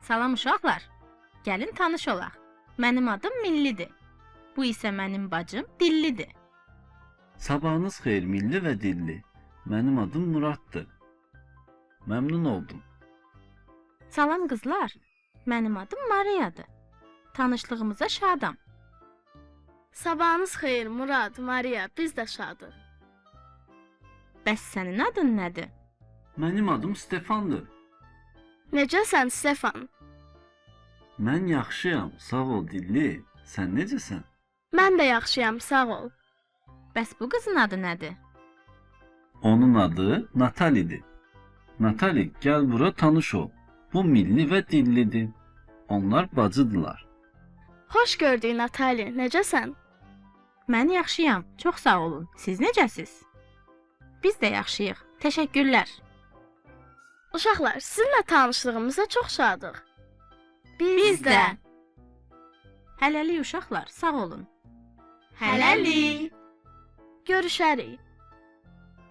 Salam uşaqlar. Gəlin tanış olaq. Mənim adım Millidir. Bu isə mənim bacım Dillidir. Sabahınız xeyir milli və dilli. Mənim adım Muraddır. Məmnun oldum. Salam qızlar. Mənim adım Mariyadır. Tanışlığımıza şadam. Sabahınız xeyir Murad, Mariya, biz də şadıq. Bəs sənin adın nədir? Mənim adım Stefandır. Necəsən Stefan? Mən yaxşıyam, sağ ol dilli. Sən necəsən? Mən də yaxşıyam, sağ ol. Bəs bu qızın adı nədir? Onun adı Natalidir. Natali, gəl bura tanış ol. Bu milli və dillidir. Onlar bacıdırlar. Xoş gördük Natali, necəsən? Mən yaxşıyam. Çox sağ olun. Siz necəsiz? Biz də yaxşıyıq. Təşəkkürlər. Uşaqlar, sizinlə tanışlığımıza çox şadıq. Biz də. Hələlik uşaqlar, sağ olun. Hələlik. Görüşərik.